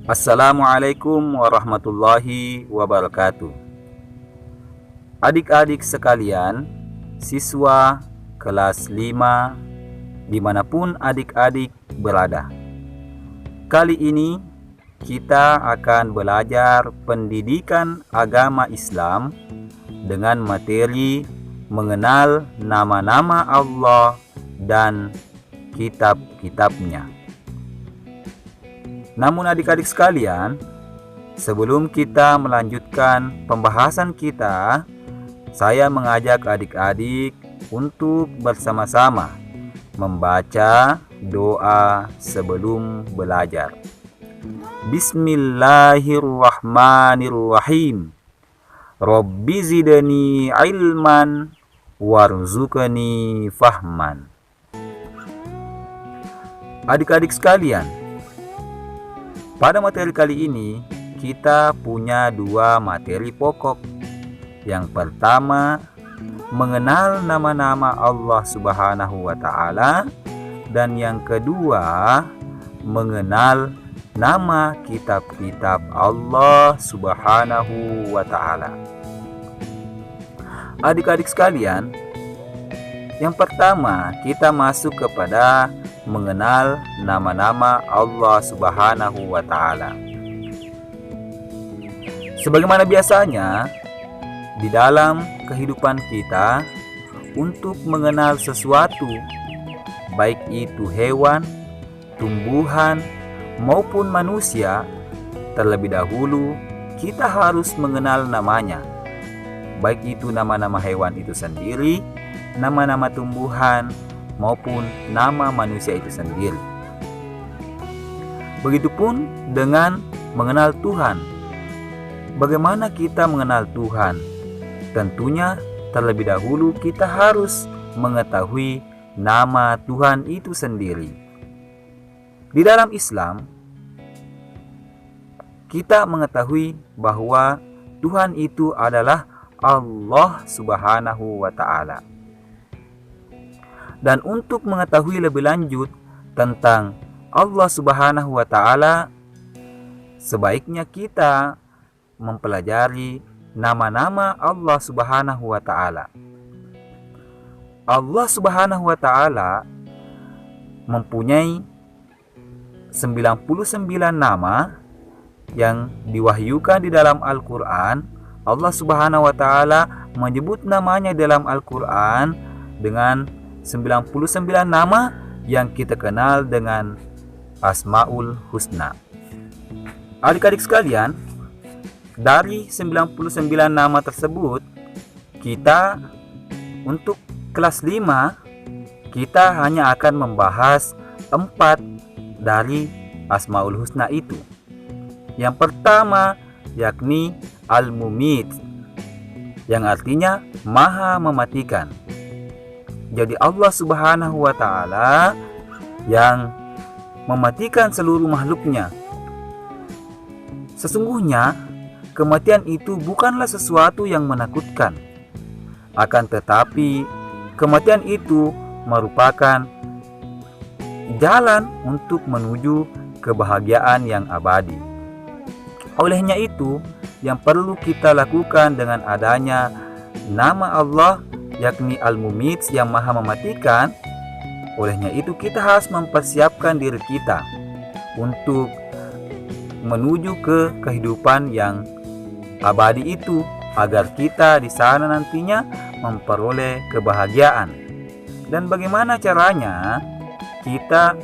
Assalamualaikum warahmatullahi wabarakatuh. Adik-adik sekalian, siswa kelas 5 dimanapun adik-adik berada. Kali ini kita akan belajar pendidikan agama Islam dengan materi mengenal nama-nama Allah dan kitab-kitabnya. Namun adik-adik sekalian, sebelum kita melanjutkan pembahasan kita, saya mengajak adik-adik untuk bersama-sama membaca doa sebelum belajar. Bismillahirrahmanirrahim. Rabbi zidni ilman warzuqni fahman. Adik-adik sekalian, pada materi kali ini kita punya dua materi pokok. Yang pertama, mengenal nama-nama Allah Subhanahu wa Ta'ala, dan yang kedua, mengenal nama kitab-kitab Allah Subhanahu wa Ta'ala. Adik-adik sekalian, yang pertama kita masuk kepada mengenal nama-nama Allah Subhanahu wa Ta'ala. Sebagaimana biasanya di dalam kehidupan kita, untuk mengenal sesuatu, baik itu hewan, tumbuhan, maupun manusia, terlebih dahulu kita harus mengenal namanya. Baik itu nama-nama hewan itu sendiri, nama-nama tumbuhan, maupun nama manusia itu sendiri. Begitupun dengan mengenal Tuhan. Bagaimana kita mengenal Tuhan? Tentunya terlebih dahulu kita harus mengetahui nama Tuhan itu sendiri. Di dalam Islam, kita mengetahui bahwa Tuhan itu adalah Allah Subhanahu wa Ta'ala. Dan untuk mengetahui lebih lanjut tentang Allah Subhanahu wa Ta'ala, sebaiknya kita mempelajari nama-nama Allah Subhanahu wa Ta'ala. Allah Subhanahu wa Ta'ala mempunyai 99 nama yang diwahyukan di dalam Al-Quran. Allah Subhanahu wa Ta'ala menyebut namanya dalam Al-Quran dengan 99 nama yang kita kenal dengan Asmaul Husna. Adik-adik sekalian, dari 99 nama tersebut, kita untuk kelas 5, kita hanya akan membahas 4 dari Asmaul Husna itu. Yang pertama yakni Al-Mumit, yang artinya Maha Mematikan. Jadi Allah Subhanahu wa Ta'ala yang mematikan seluruh makhluknya. Sesungguhnya kematian itu bukanlah sesuatu yang menakutkan. Akan tetapi kematian itu merupakan jalan untuk menuju kebahagiaan yang abadi. Olehnya itu, yang perlu kita lakukan dengan adanya nama Allah yakni Al-Mumit yang Maha Mematikan. Olehnya itu kita harus mempersiapkan diri kita untuk menuju ke kehidupan yang abadi itu, agar kita di sana nantinya memperoleh kebahagiaan. Dan bagaimana caranya kita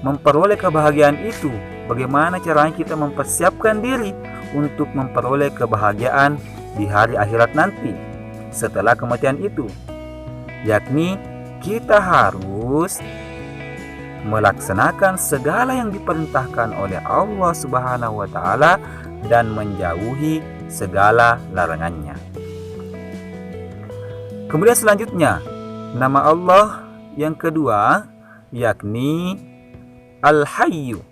memperoleh kebahagiaan itu? Bagaimana caranya kita mempersiapkan diri untuk memperoleh kebahagiaan di hari akhirat nanti setelah kematian itu? Yakni kita harus melaksanakan segala yang diperintahkan oleh Allah Subhanahu wa Ta'ala dan menjauhi segala larangannya. Kemudian selanjutnya, nama Allah yang kedua yakni Al-Hayyu,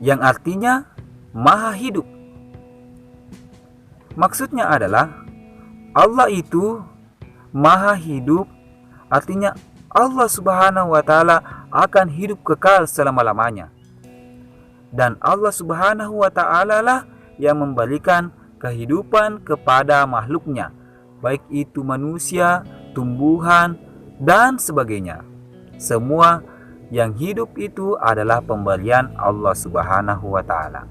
yang artinya Maha Hidup. Maksudnya adalah Allah itu Maha Hidup, artinya Allah Subhanahu wa Ta'ala akan hidup kekal selama-lamanya. dan Allah Subhanahu wa Ta'ala lah yang memberikan kehidupan kepada makhluknya, baik itu manusia, tumbuhan, dan sebagainya. Semua yang hidup itu adalah pemberian Allah Subhanahu wa Ta'ala.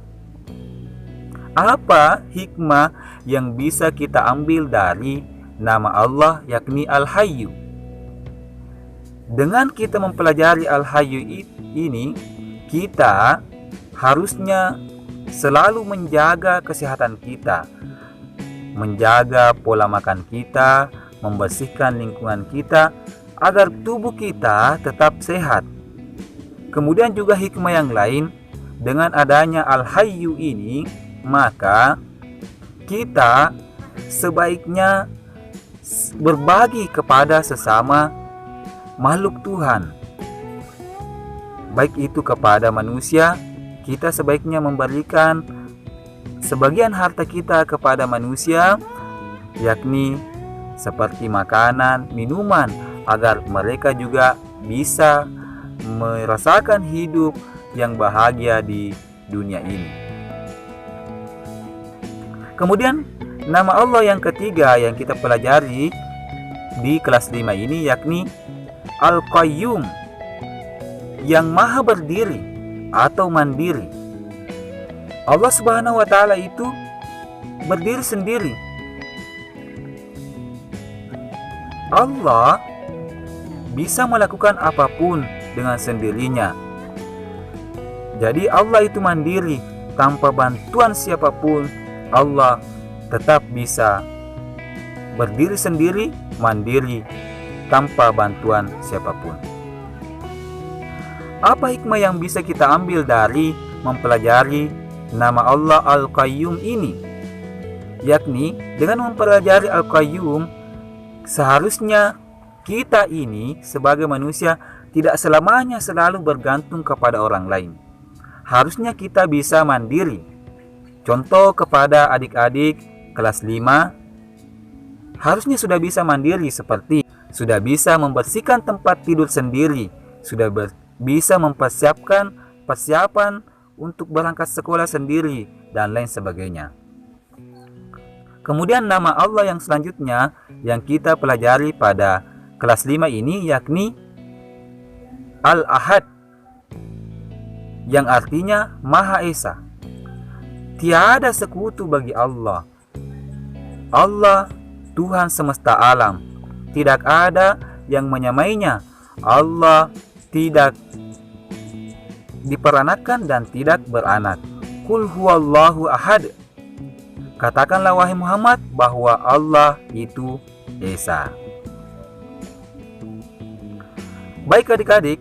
Apa hikmah yang bisa kita ambil dari nama Allah yakni Al-Hayyu? Dengan kita mempelajari Al-Hayyu ini, kita harusnya selalu menjaga kesehatan kita, menjaga pola makan kita, membersihkan lingkungan kita agar tubuh kita tetap sehat. Kemudian juga hikmah yang lain, dengan adanya Al-Hayyu ini, maka kita sebaiknya berbagi kepada sesama makhluk Tuhan, baik itu kepada manusia. Kita sebaiknya memberikan sebagian harta kita kepada manusia, yakni seperti makanan, minuman, agar mereka juga bisa merasakan hidup yang bahagia di dunia ini. Kemudian nama Allah yang ketiga yang kita pelajari di kelas 5 ini yakni Al-Qayyum, yang maha berdiri atau mandiri. Allah Subhanahu wa Ta'ala itu berdiri sendiri. Allah bisa melakukan apapun dengan sendirinya. Jadi Allah itu mandiri, tanpa bantuan siapapun. Allah tetap bisa berdiri sendiri, mandiri, tanpa bantuan siapapun. Apa hikmah yang bisa kita ambil dari mempelajari nama Allah Al-Qayyum ini? Yakni dengan mempelajari Al-Qayyum, seharusnya kita ini sebagai manusia tidak selamanya selalu bergantung kepada orang lain. Harusnya kita bisa mandiri. Contoh kepada adik-adik kelas 5, harusnya sudah bisa mandiri, seperti sudah bisa membersihkan tempat tidur sendiri, sudah bisa mempersiapkan persiapan untuk berangkat sekolah sendiri, dan lain sebagainya. Kemudian nama Allah yang selanjutnya yang kita pelajari pada kelas 5 ini yakni Al-Ahad, yang artinya Maha Esa. Tiada sekutu bagi Allah. Allah Tuhan semesta alam, tidak ada yang menyamainya. Allah tidak diperanakan dan tidak beranak. Qul huwallahu ahad. Katakanlah wahai Muhammad bahwa Allah itu Esa. Baik adik-adik,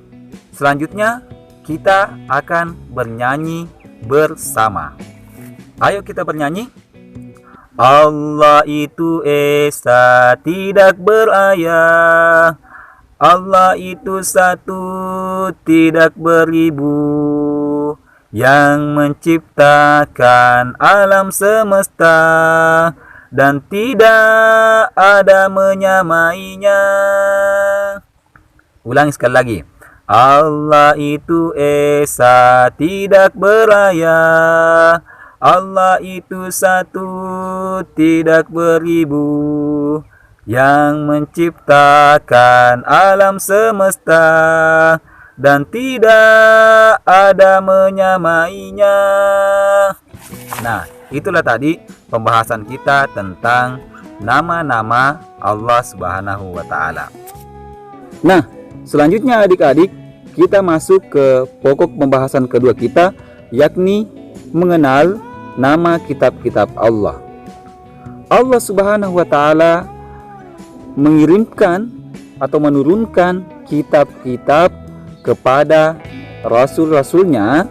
selanjutnya kita akan bernyanyi bersama. Ayo kita bernyanyi. Allah itu Esa, tidak berayah. Allah itu satu, tidak beribu, yang menciptakan alam semesta dan tidak ada menyamainya. Ulangi sekali lagi. Allah itu Esa, tidak berayah. Allah itu satu, tidak beribu, yang menciptakan alam semesta dan tidak ada menyamainya. Nah, itulah tadi pembahasan kita tentang nama-nama Allah Subhanahu wa Ta'ala. Nah, selanjutnya adik-adik, kita masuk ke pokok pembahasan kedua kita, yakni mengenal nama kitab-kitab Allah. Allah Subhanahu wa Ta'ala mengirimkan atau menurunkan kitab-kitab kepada rasul-rasulnya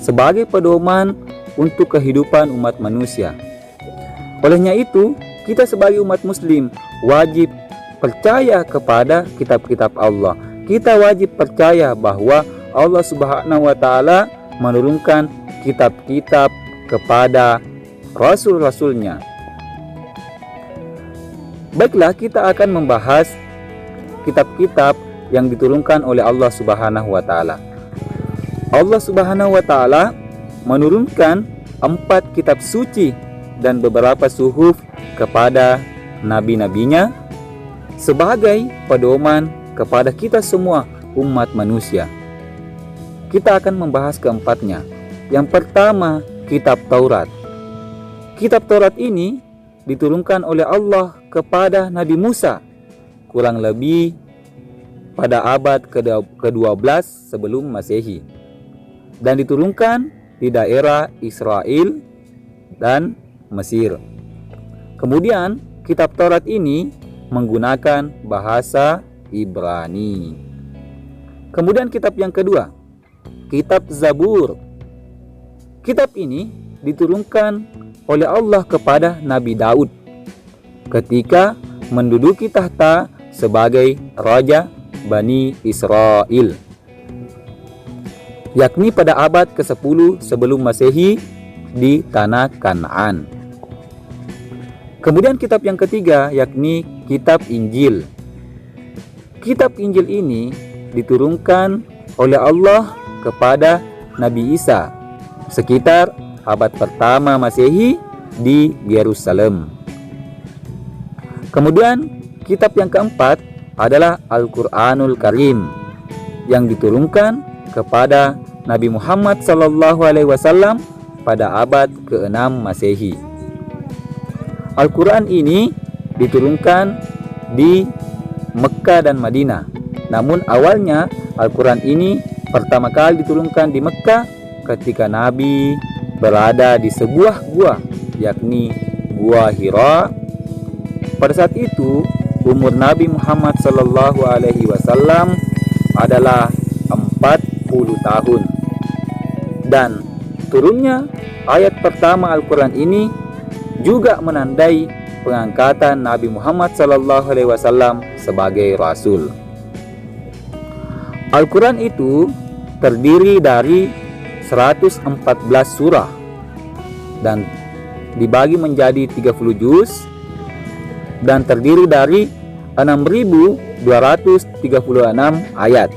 sebagai pedoman untuk kehidupan umat manusia. Olehnya itu, kita sebagai umat muslim wajib percaya kepada kitab-kitab Allah. Kita wajib percaya bahwa Allah Subhanahu wa Ta'ala menurunkan kitab-kitab kepada rasul-rasulnya. Baiklah, kita akan membahas kitab-kitab yang diturunkan oleh Allah Subhanahu wa Ta'ala. Allah Subhanahu wa Ta'ala menurunkan 4 kitab suci dan beberapa suhuf kepada nabi-nabinya sebagai pedoman kepada kita semua umat manusia. Kita akan membahas keempatnya. Yang pertama, kitab Taurat. Kitab Taurat ini diturunkan oleh Allah kepada Nabi Musa kurang lebih pada abad ke-12 sebelum Masehi, dan diturunkan di daerah Israel dan Mesir. Kemudian kitab Taurat ini menggunakan bahasa Ibrani. Kemudian kitab yang kedua, kitab Zabur. Kitab ini diturunkan oleh Allah kepada Nabi Daud ketika menduduki tahta sebagai raja Bani Israel, yakni pada abad ke-10 sebelum Masehi di tanah Kanaan. Kemudian kitab yang ketiga yakni kitab Injil. Kitab Injil ini diturunkan oleh Allah kepada Nabi Isa sekitar abad pertama Masehi di Yerusalem. Kemudian kitab yang keempat adalah Al-Quranul Karim yang diturunkan kepada Nabi Muhammad SAW pada abad ke-6 Masehi. Al-Quran ini diturunkan di Mekah dan Madinah. Namun awalnya Al-Quran ini pertama kali diturunkan di Mekah ketika Nabi berada di sebuah gua, yakni Gua Hira. Pada saat itu umur Nabi Muhammad SAW adalah 40 tahun. Dan turunnya ayat pertama Al-Quran ini juga menandai pengangkatan Nabi Muhammad SAW sebagai Rasul. Al-Quran itu terdiri dari 114 surah dan dibagi menjadi 30 juz dan terdiri dari 6.236 ayat.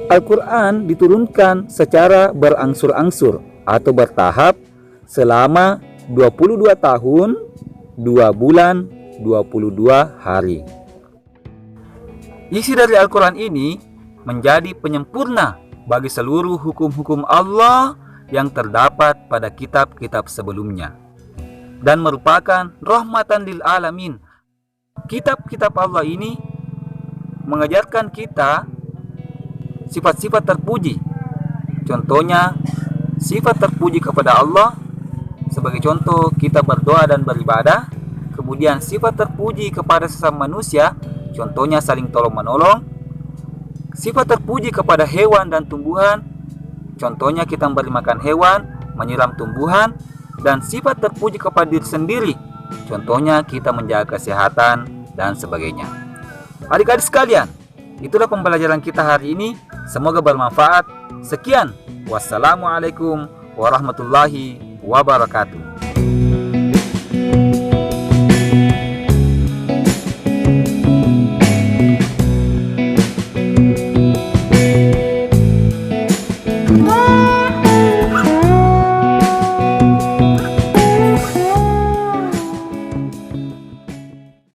Al-Quran diturunkan secara berangsur-angsur atau bertahap selama 22 tahun, 2 bulan, 22 hari. Isi dari Al-Quran ini menjadi penyempurna bagi seluruh hukum-hukum Allah yang terdapat pada kitab-kitab sebelumnya dan merupakan rahmatan lil alamin. Kitab-kitab Allah ini mengajarkan kita sifat-sifat terpuji. Contohnya sifat terpuji kepada Allah, sebagai contoh kita berdoa dan beribadah. Kemudian sifat terpuji kepada sesama manusia, contohnya saling tolong-menolong. Sifat terpuji kepada hewan dan tumbuhan, contohnya kita memberi makan hewan, menyiram tumbuhan. Dan sifat terpuji kepada diri sendiri, contohnya kita menjaga kesehatan dan sebagainya. Adik-adik sekalian, itulah pembelajaran kita hari ini. Semoga bermanfaat. Sekian, wassalamualaikum warahmatullahi wabarakatuh.